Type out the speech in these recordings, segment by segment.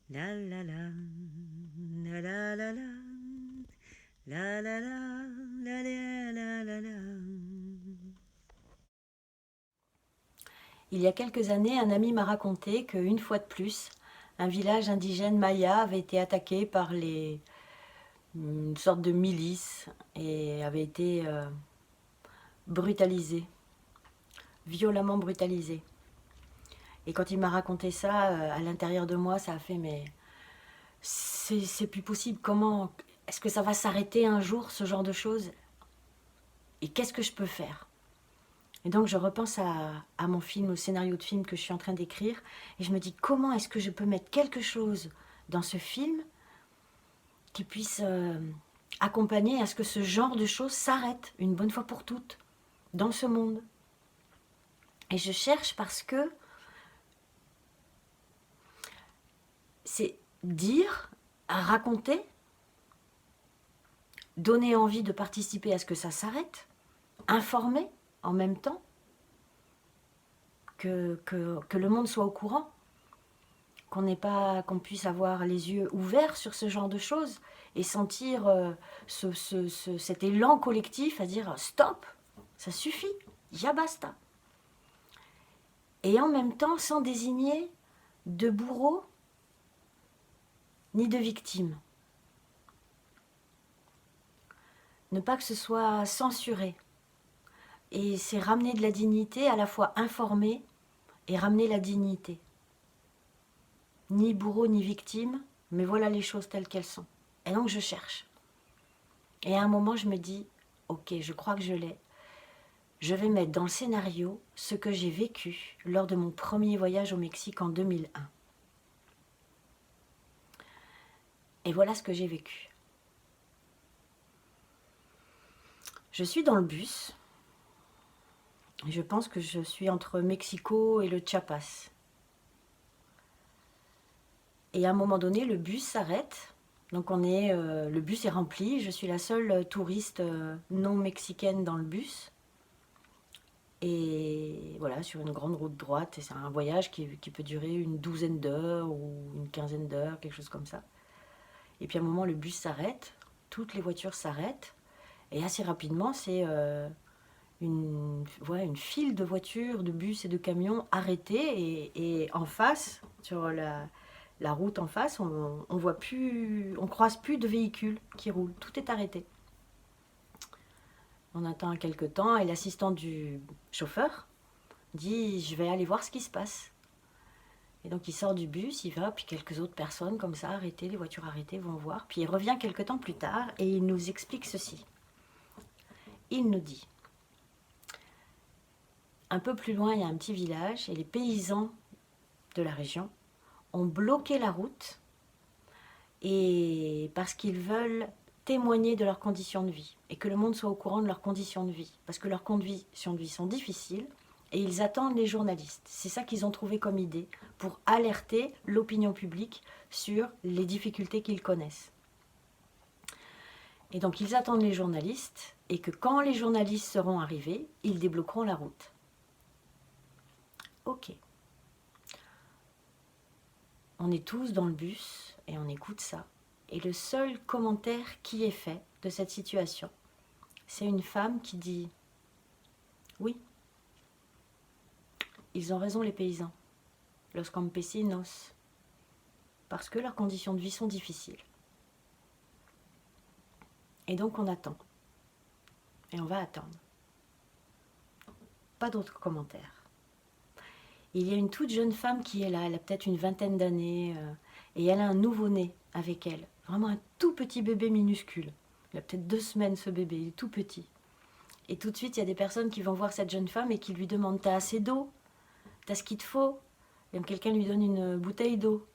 La la la, la la la la, la la la, la la la la la. Il y a quelques années, un ami m'a raconté qu'une fois de plus, un village indigène maya avait été attaqué par une sorte de milice et avait été brutalisé, violemment brutalisé. Et quand il m'a raconté ça, à l'intérieur de moi, ça a fait mais c'est plus possible. Comment est-ce que ça va s'arrêter un jour, ce genre de choses? Et qu'est-ce que je peux faire? Et donc je repense à mon film, au scénario de film que je suis en train d'écrire, et je me dis comment est-ce que je peux mettre quelque chose dans ce film qui puisse accompagner à ce que ce genre de choses s'arrête une bonne fois pour toutes dans ce monde. Et je cherche parce que c'est dire, raconter, donner envie de participer à ce que ça s'arrête, informer en même temps, que le monde soit au courant, qu'on puisse avoir les yeux ouverts sur ce genre de choses et sentir cet élan collectif à dire stop, ça suffit, ya basta. Et en même temps sans désigner de bourreau ni de victime. Ne pas que ce soit censuré. Et c'est ramener de la dignité, à la fois informer et ramener la dignité. Ni bourreau ni victime, mais voilà les choses telles qu'elles sont. Et donc je cherche. Et à un moment je me dis, ok, je crois que je l'ai. Je vais mettre dans le scénario ce que j'ai vécu lors de mon premier voyage au Mexique en 2001. Et voilà ce que j'ai vécu. Je suis dans le bus. Je pense que je suis entre Mexico et le Chiapas. Et à un moment donné, le bus s'arrête. Donc le bus est rempli. Je suis la seule touriste non mexicaine dans le bus. Et voilà, sur une grande route droite. Et c'est un voyage qui peut durer une douzaine d'heures ou une quinzaine d'heures, quelque chose comme ça. Et puis à un moment, le bus s'arrête. Toutes les voitures s'arrêtent. Et assez rapidement, c'est une file de voitures, de bus et de camions arrêtés. Et en face, sur la route en face, on voit plus, on croise plus de véhicules qui roulent. Tout est arrêté. On attend quelques temps et l'assistant du chauffeur dit je vais aller voir ce qui se passe. Et donc il sort du bus, il va, puis quelques autres personnes comme ça arrêtées, les voitures arrêtées vont voir. Puis il revient quelques temps plus tard et il nous explique ceci. Il nous dit un peu plus loin il y a un petit village et les paysans de la région ont bloqué la route et parce qu'ils veulent témoigner de leurs conditions de vie et que le monde soit au courant de leurs conditions de vie parce que leurs conditions de vie sont difficiles et ils attendent les journalistes. C'est ça qu'ils ont trouvé comme idée pour alerter l'opinion publique sur les difficultés qu'ils connaissent. Et donc ils attendent les journalistes et que quand les journalistes seront arrivés, ils débloqueront la route. Ok. On est tous dans le bus et on écoute ça. Et le seul commentaire qui est fait de cette situation, c'est une femme qui dit « Oui, ils ont raison les paysans, los campesinos, parce que leurs conditions de vie sont difficiles. » Et donc on attend. Et on va attendre. Pas d'autres commentaires. Il y a une toute jeune femme qui est là, elle a peut-être une vingtaine d'années, et elle a un nouveau-né avec elle. Vraiment un tout petit bébé minuscule. Il a peut-être 2 semaines ce bébé, il est tout petit. Et tout de suite, il y a des personnes qui vont voir cette jeune femme et qui lui demandent « T'as assez d'eau? T'as ce qu'il te faut ?» Et quelqu'un lui donne une bouteille d'eau.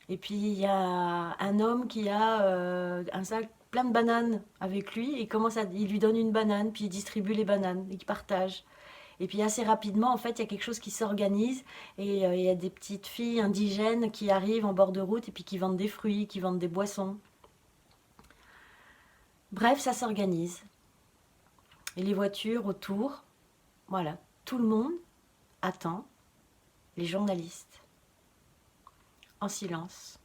Et puis il y a un homme qui a un sac plein de bananes avec lui et il lui donne une banane, puis il distribue les bananes et il partage. Et puis assez rapidement, en fait, il y a quelque chose qui s'organise et il y a des petites filles indigènes qui arrivent en bord de route et puis qui vendent des fruits, qui vendent des boissons. Bref, ça s'organise. Et les voitures autour, voilà, tout le monde attend les journalistes, en silence.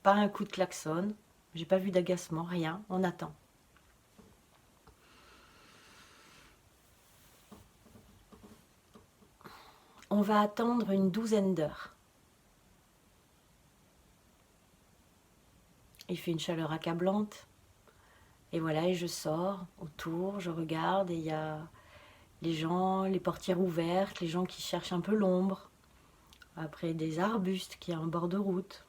pas un coup de klaxon, j'ai pas vu d'agacement, rien, on attend. On va attendre une douzaine d'heures. Il fait une chaleur accablante. Et voilà, et je sors autour, je regarde, et il y a les gens, les portières ouvertes, les gens qui cherchent un peu l'ombre. Après des arbustes qui sont en bord de route.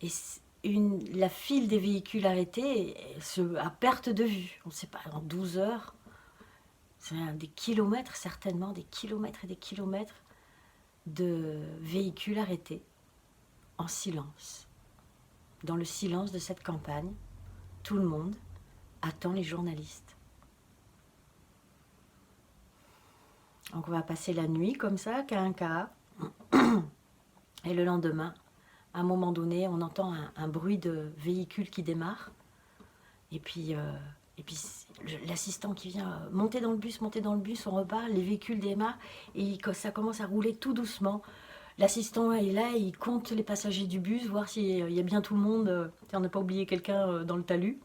Et la file des véhicules arrêtés à perte de vue. On ne sait pas, en 12 heures, c'est des kilomètres, certainement, des kilomètres et des kilomètres de véhicules arrêtés en silence. Dans le silence de cette campagne, tout le monde attend les journalistes. Donc on va passer la nuit comme ça, cas un cas. Et le lendemain, à un moment donné, on entend un bruit de véhicule qui démarre. Et puis l'assistant qui vient monter dans le bus, on repart, les véhicules démarrent et ça commence à rouler tout doucement. L'assistant est là, il compte les passagers du bus, voir s'il y a bien tout le monde, on n'a pas oublié quelqu'un dans le talus.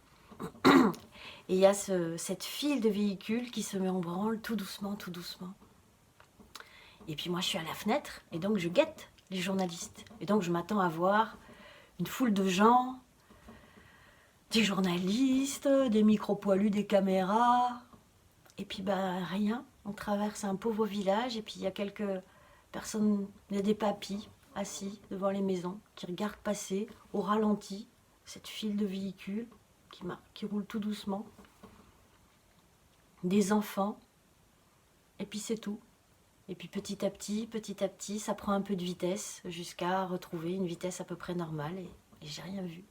Et il y a cette file de véhicules qui se met en branle tout doucement, tout doucement. Et puis moi je suis à la fenêtre et donc je guette les journalistes. Et donc je m'attends à voir une foule de gens, des journalistes, des micro-poilus, des caméras. Et puis rien, on traverse un pauvre village et puis il y a quelques personnes, il y a des papys assis devant les maisons qui regardent passer au ralenti cette file de véhicules qui roule tout doucement. Des enfants, et puis c'est tout. Et puis petit à petit, ça prend un peu de vitesse jusqu'à retrouver une vitesse à peu près normale et j'ai rien vu.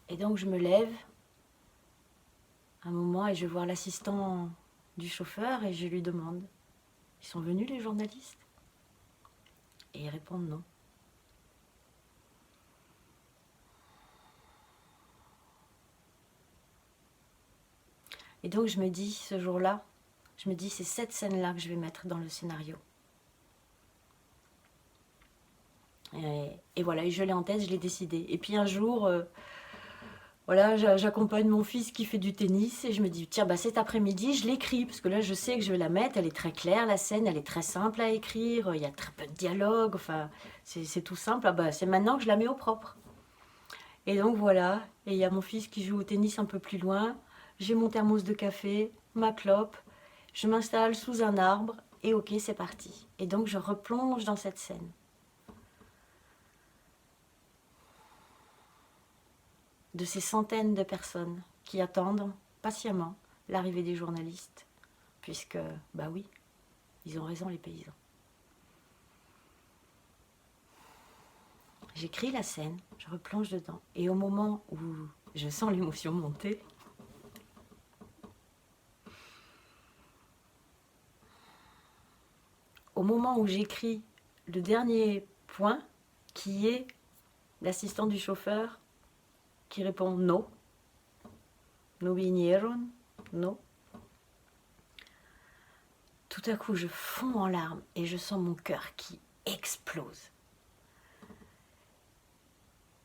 Et donc je me lève un moment et je vais voir l'assistant du chauffeur et je lui demande, ils sont venus les journalistes? Et ils répondent non. Et donc je me dis, ce jour-là, c'est cette scène-là que je vais mettre dans le scénario. Et voilà, et je l'ai en tête, je l'ai décidé. Et puis un jour, voilà, j'accompagne mon fils qui fait du tennis et je me dis, tiens, cet après-midi, je l'écris, parce que là, je sais que je vais la mettre, elle est très claire, la scène, elle est très simple à écrire, il y a très peu de dialogue, enfin, c'est tout simple, c'est maintenant que je la mets au propre. Et donc voilà, et il y a mon fils qui joue au tennis un peu plus loin, j'ai mon thermos de café, ma clope, je m'installe sous un arbre et ok, c'est parti. Et donc je replonge dans cette scène. De ces centaines de personnes qui attendent patiemment l'arrivée des journalistes, puisque, oui, ils ont raison les paysans. J'écris la scène, je replonge dedans, et au moment où je sens l'émotion monter, au moment où j'écris le dernier point, qui est l'assistant du chauffeur qui répond non, no vinieron, non. Tout à coup, je fonds en larmes et je sens mon cœur qui explose.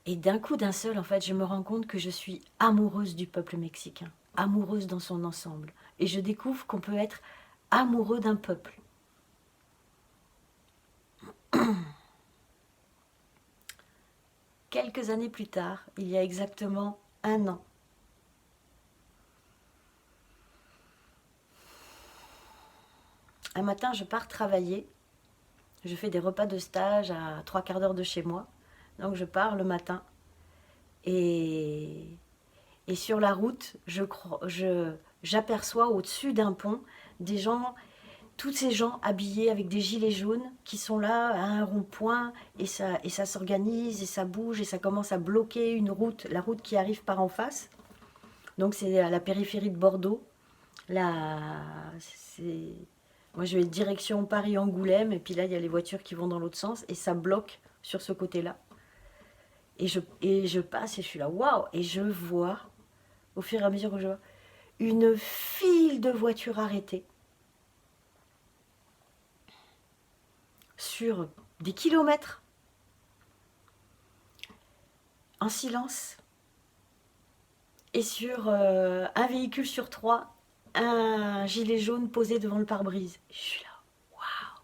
Et d'un coup, d'un seul, en fait, je me rends compte que je suis amoureuse du peuple mexicain, amoureuse dans son ensemble. Et je découvre qu'on peut être amoureux d'un peuple. Quelques années plus tard, il y a exactement 1 an, un matin, je pars travailler. Je fais des repas de stage à 3/4 d'heure de chez moi. Donc je pars le matin. Et sur la route, j'aperçois au-dessus d'un pont des gens, tous ces gens habillés avec des gilets jaunes qui sont là à un rond-point et ça s'organise et ça bouge et ça commence à bloquer une route, la route qui arrive par en face. Donc c'est à la périphérie de Bordeaux. Moi je vais direction Paris-Angoulême et puis là il y a les voitures qui vont dans l'autre sens et ça bloque sur ce côté-là. Et je passe et je suis là, waouh! Et je vois, au fur et à mesure que je vois, une file de voitures arrêtées sur des kilomètres en silence, et sur un véhicule sur 3, un gilet jaune posé devant le pare-brise. Je suis là, waouh!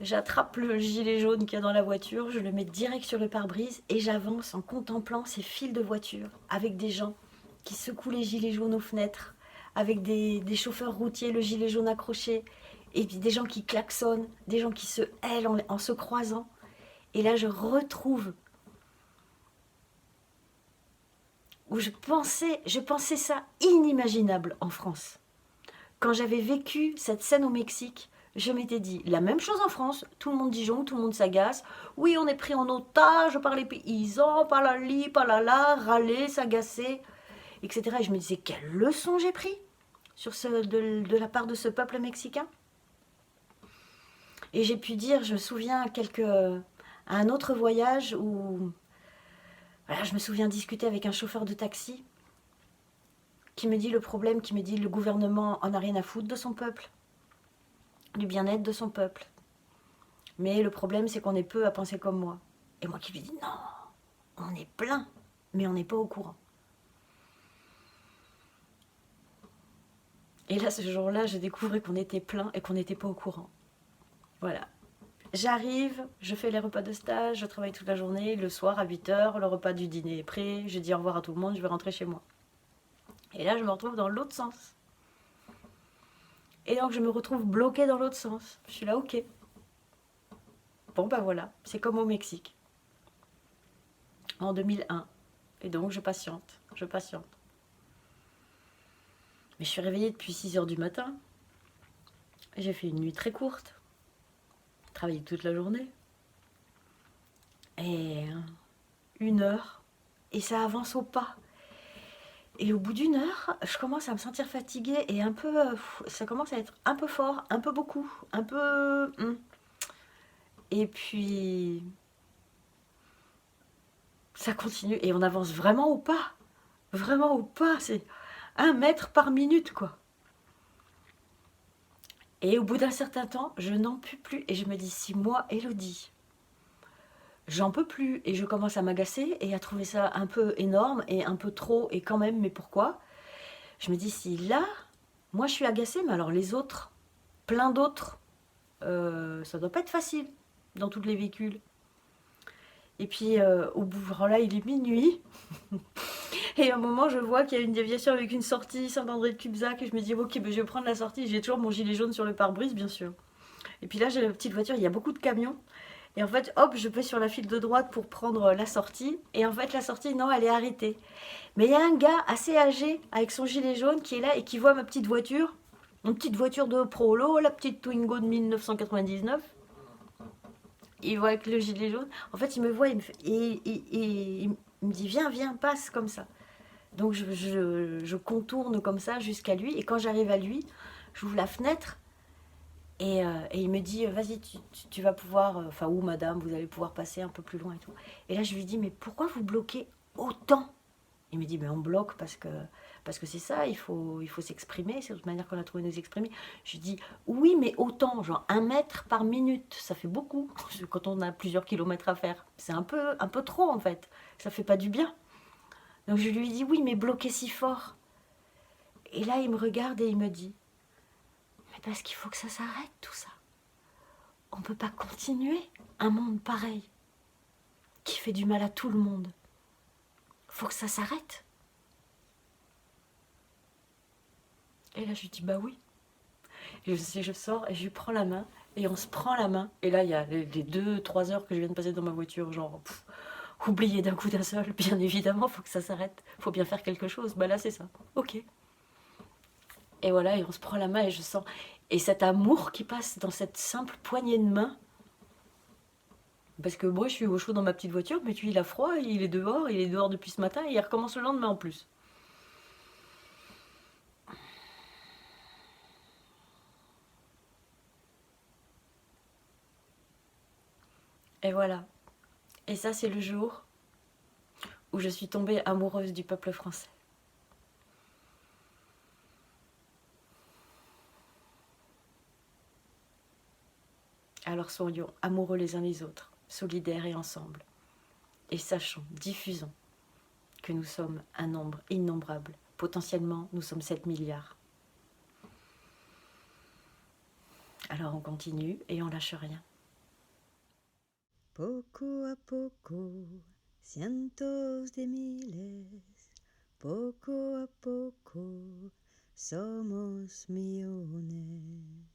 J'attrape le gilet jaune qu'il y a dans la voiture, je le mets direct sur le pare-brise et j'avance en contemplant ces files de voitures avec des gens qui secouent les gilets jaunes aux fenêtres, avec des chauffeurs routiers, le gilet jaune accroché, et puis des gens qui klaxonnent, des gens qui se hèlent en se croisant. Et là, je retrouve où je pensais ça inimaginable en France. Quand j'avais vécu cette scène au Mexique, je m'étais dit, la même chose en France, tout le monde disjonque, tout le monde s'agace. Oui, on est pris en otage par les paysans, par la li, par la la, râler, s'agacer, etc. Et je me disais, quelle leçon j'ai pris de la part de ce peuple mexicain. Et j'ai pu dire, je me souviens à un autre voyage où voilà, je me souviens discuter avec un chauffeur de taxi qui me dit le problème, qui me dit le gouvernement en a rien à foutre de son peuple, du bien-être de son peuple. Mais le problème, c'est qu'on est peu à penser comme moi. Et moi qui lui dis non, on est plein, mais on n'est pas au courant. Et là, ce jour-là, je découvrais qu'on était plein et qu'on n'était pas au courant. Voilà. J'arrive, je fais les repas de stage, je travaille toute la journée, le soir à 8h, le repas du dîner est prêt, je dis au revoir à tout le monde, je vais rentrer chez moi. Et là, je me retrouve dans l'autre sens. Et donc, je me retrouve bloquée dans l'autre sens. Je suis là, ok. Bon, ben voilà, c'est comme au Mexique. En 2001. Et donc, je patiente, je patiente. Mais je suis réveillée depuis 6h du matin. J'ai fait une nuit très courte. Travaillé toute la journée. Et 1 heure. Et ça avance au pas. Et au bout d'1 heure, je commence à me sentir fatiguée et un peu. Ça commence à être un peu fort, un peu beaucoup, un peu. Et puis. Ça continue et on avance vraiment au pas. Vraiment au pas. C'est 1 mètre par minute, quoi. Et au bout d'un certain temps, je n'en peux plus. Et je me dis, si moi, Elodie, j'en peux plus. Et je commence à m'agacer et à trouver ça un peu énorme et un peu trop. Et quand même, mais pourquoi? Je me dis, si là, moi je suis agacée, mais alors les autres, plein d'autres, ça doit pas être facile dans tous les véhicules. Et puis au bout, alors là, il est minuit. Et à un moment, je vois qu'il y a une déviation avec une sortie Saint-André-de-Cubzac. Et je me dis, ok, ben, je vais prendre la sortie. J'ai toujours mon gilet jaune sur le pare-brise, bien sûr. Et puis là, j'ai la petite voiture, il y a beaucoup de camions. Et en fait, hop, je vais sur la file de droite pour prendre la sortie. Et en fait, la sortie, non, elle est arrêtée. Mais il y a un gars assez âgé, avec son gilet jaune, qui est là et qui voit ma petite voiture. Une petite voiture de Prolo, la petite Twingo de 1999. Il voit avec le gilet jaune. En fait, il me voit il me dit, viens, viens, passe comme ça. Donc je contourne comme ça jusqu'à lui. Et quand j'arrive à lui, j'ouvre la fenêtre. Et il me dit, vas-y, tu vas pouvoir, enfin, où madame, vous allez pouvoir passer un peu plus loin et tout. Et là, je lui dis, mais pourquoi vous bloquez autant? Il me dit, mais on bloque parce que c'est ça, il faut s'exprimer, c'est de toute manière qu'on a trouvé de nous exprimer. Je lui dis, oui, mais autant, genre 1 mètre par minute, ça fait beaucoup quand on a plusieurs kilomètres à faire. C'est un peu trop en fait, ça fait pas du bien. Donc je lui dis, oui, mais bloquez si fort. Et là, il me regarde et il me dit, mais parce qu'il faut que ça s'arrête tout ça. On ne peut pas continuer un monde pareil, qui fait du mal à tout le monde. Faut que ça s'arrête. Et là, je lui dis, bah oui. Et je sors et je lui prends la main. Et on se prend la main. Et là, il y a les 2-3 heures que je viens de passer dans ma voiture, genre, oublié d'un coup d'un seul. Bien évidemment, faut que ça s'arrête. Faut bien faire quelque chose. Bah là, c'est ça. Ok. Et voilà, et on se prend la main et je sens. Et cet amour qui passe dans cette simple poignée de main. Parce que moi, je suis au chaud dans ma petite voiture, mais lui, il a froid, il est dehors depuis ce matin, et il recommence le lendemain en plus. Et voilà. Et ça, c'est le jour où je suis tombée amoureuse du peuple français. Alors soyons amoureux les uns les autres, solidaires et ensemble. Et sachons, diffusons que nous sommes un nombre innombrable. Potentiellement, nous sommes 7 milliards. Alors on continue et on lâche rien. Poco a poco, cientos de miles, poco a poco, somos millones.